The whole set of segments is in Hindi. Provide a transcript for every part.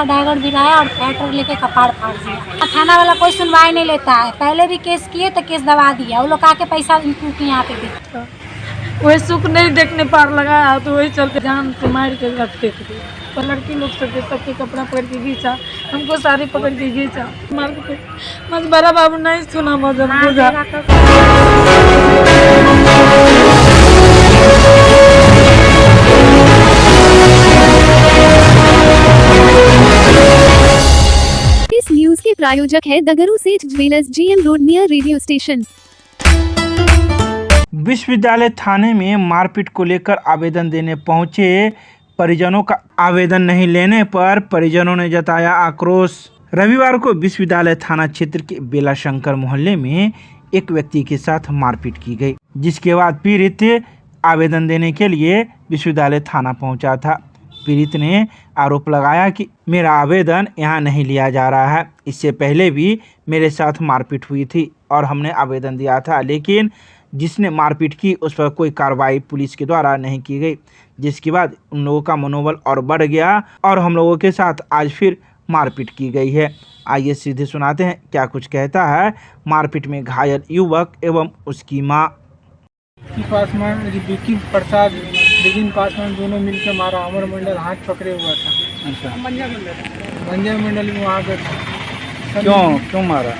का डैगर गिराया और फैटर लेके कपाड़ फाड़ दिया। थाना वाला कोई सुनवाई नहीं लेता है। पहले भी केस किए तो केस दबा दिया। वो लोग आके पैसा इनको यहाँ पे दी। वही सुख नहीं देखने पार लगाया तो वही चलते जान से मार के रखते थे। तो लड़की लोग सबके कपड़ा पकड़ के खींचा, हमको साड़ी पकड़ के खींचा मार के। बस बड़ा बाबू नहीं सुना मजब बुझा। इस न्यूज के प्रायोजक है दगरू सेठ jewellers, GM road near radio station. विश्वविद्यालय थाने में मारपीट को लेकर आवेदन देने पहुंचे परिजनों का आवेदन नहीं लेने पर परिजनों ने जताया आक्रोश। रविवार को विश्वविद्यालय थाना क्षेत्र के बेलाशंकर मोहल्ले में एक व्यक्ति के साथ मारपीट की गई, जिसके बाद पीड़ित आवेदन देने के लिए विश्वविद्यालय थाना पहुंचा था। पीड़ित ने आरोप लगाया कि मेरा आवेदन यहां नहीं लिया जा रहा है। इससे पहले भी मेरे साथ मारपीट हुई थी और हमने आवेदन दिया था, लेकिन जिसने मारपीट की उस पर कोई कार्रवाई पुलिस के द्वारा नहीं की गई, जिसके बाद उन लोगों का मनोबल और बढ़ गया और हम लोगों के साथ आज फिर मारपीट की गई है। आइए सीधे सुनाते हैं क्या कुछ कहता है मारपीट में घायल युवक एवं उसकी माँ। पासवान विकी प्रसाद बिगिन पासवान दोनों मिलकर मारा। अमर मंडल हाथ पकड़े हुआ था। अच्छा, मंजर मंडल में वहाँ पर क्यों मारा?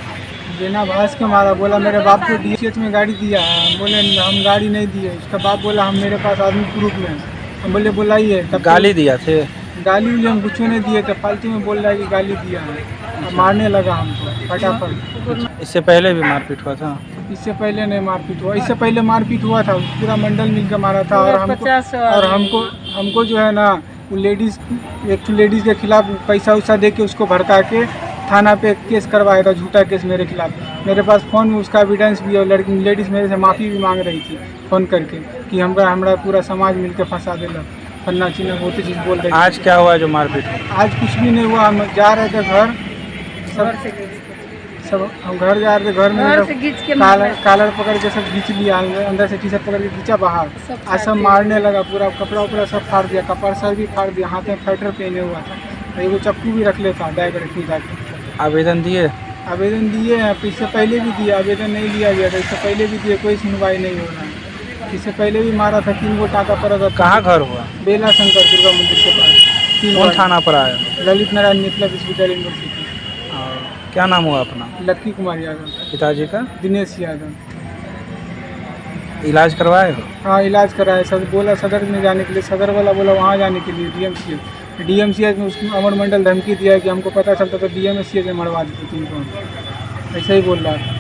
बिना भाष के मारा। बोला मेरे बाप को DCH में गाड़ी दिया है। हम बोले हम गाड़ी नहीं दिए। उसका बाप बोला हम मेरे पास आदमी प्रूफ में। हम बोले बुलाइए। तब गाली दिया थे? गाली हम कुछ नहीं दिए थे। फालतू में बोल रहा है कि गाली दिया है। मारने लगा हमको फटाफट। इससे पहले भी मारपीट हुआ था? इससे पहले नहीं मारपीट हुआ। इससे पहले मारपीट हुआ था। पूरा मंडल मिलकर मारा था। और हमको जो है ना वो लेडीज़ एक लेडीज़ के खिलाफ पैसा वैसा दे के उसको भड़का के थाना पे केस करवाया था, झूठा केस मेरे खिलाफ। मेरे पास फ़ोन में उसका एविडेंस भी है। लेडीज़ मेरे से माफ़ी भी मांग रही थी फ़ोन करके कि हमारा पूरा समाज मिलकर फंसा देला, फन्ना चीना बहुत चीज़ बोल रही। आज क्या हुआ जो मारपीट हुआ? आज कुछ भी नहीं हुआ। हम जा रहे थे घर, सब हम घर जा रहे थे। घर में कालर पकड़ के सब खींच लिया। अंदर से टी-शर्ट पकड़ के खींचा बाहर। आज सब मारने लगा। पूरा कपड़ा उपड़ा सब फाड़ दिया। कपड़ा सर भी फाड़ दिया। हाथ में फाइटर पहने हुआ था। एगो चक्कू भी रख लेता डैगर खींचा के। आवेदन दिए? आवेदन दिए हैं। इससे पहले भी दिया। आवेदन नहीं लिया गया था। इससे पहले भी दिए, कोई सुनवाई नहीं हो रहा है। इससे पहले भी मारा था। 3 गो टाका पड़ा था। कहाँ घर हुआ? बेला शंकर दुर्गा मंदिर के पास। कौन थाना पर आया? ललित नारायण मिथिला विश्वविद्यालय यूनिवर्सिटी। क्या नाम हुआ अपना? लक्की कुमार यादव। पिताजी का? दिनेश यादव। इलाज करवाए हो? हाँ, इलाज कराया। सर बोला सदर में जाने के लिए। सदर वाला बोला वहाँ जाने के लिए DMCH में। उसको अमर मंडल धमकी दिया कि हमको पता चलता तो DMCH में मरवा देते तुमको। ऐसा ही बोल रहा था।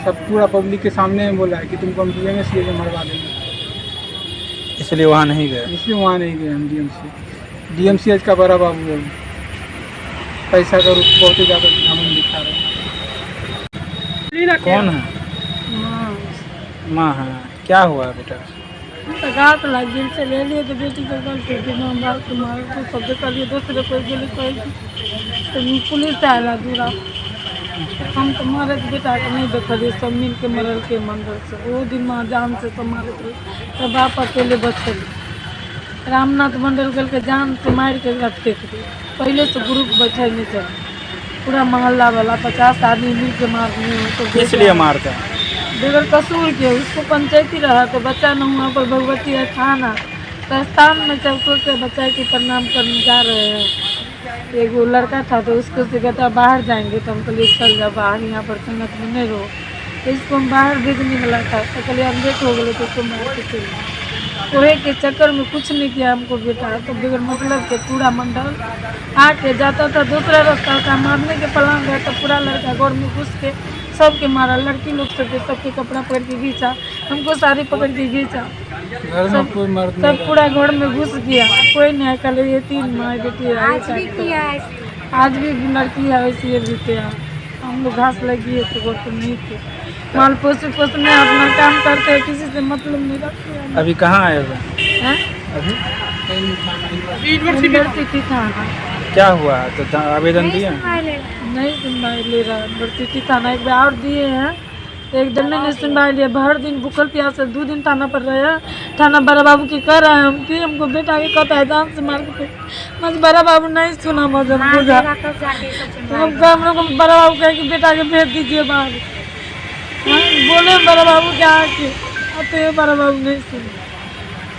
सब पूरा पब्लिक के सामने में बोला है कि तुमको हम DMCH में मरवा देंगे। इसलिए वहाँ नहीं गए? इसलिए वहाँ नहीं गए हम। DMCH का बड़ा बाबू है। पैसा का रूप बहुत ही ज़्यादा हम दिखा रहे हैं। कौन है? माँ है। क्या हुआ बेटा? गात लग जेल से ले लिए तो बेटी को गलती थी। माँ बाप को मारा तो सब कर लिए। दूसरे कोई गोली कोई तो पुलिस आया दूरा। हम तो मारे तो बेटा को नहीं देखा। सब मिल के मरल के मंदिर से। वो दिन माँ जान से तो मारे थे। तो बाप अकेले बचल। रामनाथ मंडल गल के जान से मार के रखते थे। पहले तो ग्रुप बैठे नहीं थे। पूरा मोहल्ला वाला 50 आदमी मिल के मार दिए। तो इसलिए मारता है बगैर कसूर के। उसको पंचायती रहा तो बच्चा न हुआ पर भगवती है थाना तो स्थान में चौकों के बच्चा की प्रणाम करने जा रहे हैं। एक लड़का था तो उसको से कहता बाहर जाएंगे तो हम कहलिए चल जा बाहर, यहाँ पर संगत में नहीं रहो। तो इसको हम बाहर भेजने वाला था तो कहलिए हम देख हो गए तो उसको मार के चले। कोहे के चक्कर में कुछ नहीं किया हमको बेटा। तो बगैर मतलब के पूरा मंडल आके जाता था दूसरा रास्ता था। मारने के प्लान गया तो पूरा लड़का घर में घुस के सबके मारा। लड़की लोग सबके कपड़ा पकड़ के खींचा। हमको साड़ी पकड़ के खींचा। सब पूरा घर में घुस गया। कोई नहीं। कल ये 3 माँ बेटी है। आज भी लड़की है वैसी है बीते। हम लोग घास लगी है तो घर पर नहीं थे। माल पोसने अपना काम करते हैं। किसी से मतलब नहीं रखते। अभी कहाँ आए हुए हैं? अभी यूनिवर्सिटी थाना। क्या हुआ? तो आवेदन दिया? नहीं सुनवाई ले रहा। यूनिवर्सिटी थाना एक बार और दिए हैं एक दिन में नहीं सुनवाई लिया, भर दिन भूखल प्यास से 2 दिन थाना पर रहे। थाना बड़ा बाबू की कर रहे हैं हम कि हमको बेटा के कहता है जान से मार के, मगर बड़ा बाबू नहीं सुना। मगर हम लोग को बड़ा बाबू कहे कि बेटा के भेज दीजिए बाहर। बोले बड़ा बाबू क्या आके आते हैं, बड़ा बाबू नहीं सुने।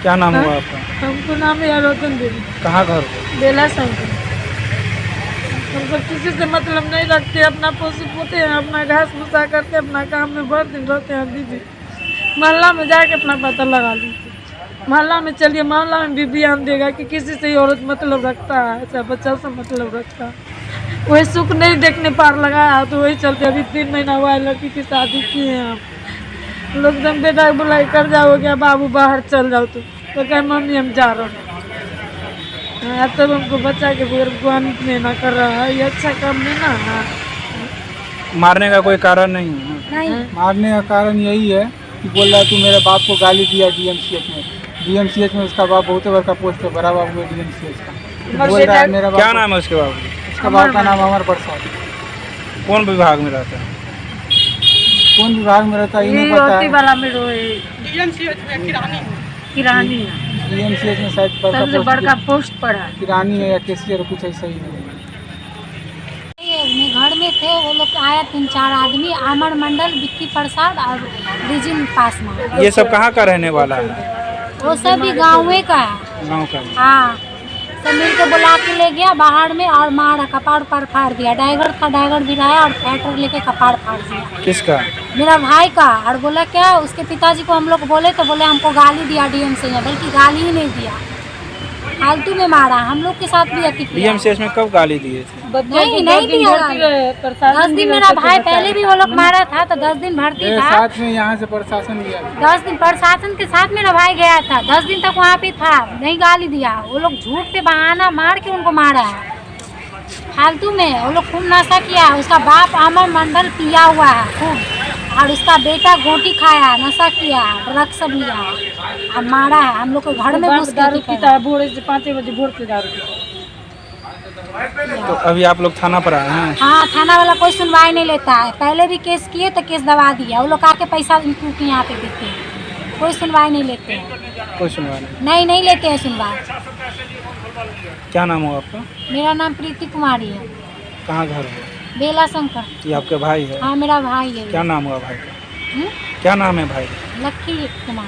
क्या नाम हुआ आपका? हमको नाम है रोतन देवी। कहाँ घर? बेला शंकर। हम सब किसी से मतलब नहीं रखते, अपना पोसी पोते हैं, अपना घास भूसा करते, अपना काम में भर दिन रहते हैं। दीदी मोहल्ला में जाके अपना पता लगा लीजिए, मोहल्ला में चलिए, मोहल्ला में भी बयान देगा कि किसी से औरत मतलब रखता है, चाहे बच्चा से मतलब रखता है। वही सुख नहीं देखने पार लगाया तो वही चलते। अभी 3 महीना हुआ है लड़की की शादी की है। आप लोग एकदम बेटा बुलाई कर जाओ क्या बाबू बाहर चल जाओ तो कहे मम्मी हम जा रहे हैं। तब हमको बच्चा के बगैर गुआनित नहीं ना कर रहा है, ये अच्छा काम नहीं ना है। मारने का कोई कारण नहीं है ना? नहीं, मारने का कारण यही है कि बोल रहा है तू मेरे बाप को गाली दिया डीएमसीएच में। डीएमसीएच में उसका बाप बहुत बड़ा पोस्ट है, बड़ा बाबू है डीएमसीएच का। तो बोल रहा है मेरा बाप। क्या नाम है उसके बाबू? उसका बाप का नाम अमर प्रसाद। कौन विभाग में रहता है? कौन विभाग में रहता है ये नहीं पता है। वाला में किरानी है, डीएमसीएच में शायद सबसे बड़का पोस्ट पर है। किरानी है या कैशियर कुछ ऐसा ही है। ये घर में थे वो लोग, आया 3-4 आदमी, आमर मंडल, विक्की प्रसाद और रिजिन पासवान। ये सब कहाँ का रहने वाला है? वो सभी गाँव का है। गाँव का? हाँ, सब मिल के बुला के ले गया बाहर में और मारा, कपाड़ पर फाड़ दिया। ड्राइवर था, ड्राइवर भी रहा और ट्रैक्टर लेके कपाड़ फाड़ दिया। किसका? मेरा भाई का। और बोला क्या, उसके पिताजी को हम लोग बोले तो बोले हमको गाली दिया डीएमसी ने, बल्कि गाली ही नहीं दिया, फालतू में मारा। हम लोग के साथ भी अति किया। डीएमसीएच में कब गाली दिए थे? नहीं दिया गाली। 10 दिन मेरा भाई पहले भी वो लोग मारा था तो 10 दिन भर्ती था। साथ में यहाँ से प्रशासन गया, 10 दिन प्रशासन के साथ मेरा भाई गया था, 10 दिन तक वहाँ पे था, नहीं गाली दिया। वो लोग झूठ पे बहाना मार के उनको मारा है फालतू में। वो लोग खूब नशा किया है। उसका बाप अमर मंडल पिया हुआ है खूब, और उसका बेटा गोटी खाया, नशा किया, ड्रग्स सब लिया और मारा है। हम लोग के घर में घुस दारू के पीता है, भोर से 5 बजे भोर से दारू पीता है। तो अभी आप लोग थाना पर आए हैं? हाँ, थाना वाला कोई सुनवाई नहीं लेता है। पहले भी केस किए तो केस दबा दिया। वो लोग आके पैसा इनको के यहाँ पे देते हैं, कोई सुनवाई नहीं लेते हैं। कोई सुनवाई नहीं? नहीं लेते हैं सुनवाई। क्या नाम हुआ आपका? मेरा नाम प्रीति कुमारी है। कहाँ घर है? बेला शंकर। ये आपके भाई है? हाँ, मेरा भाई है। क्या नाम हुआ भाई का? हम्म? क्या नाम है भाई? लक्की कुमार।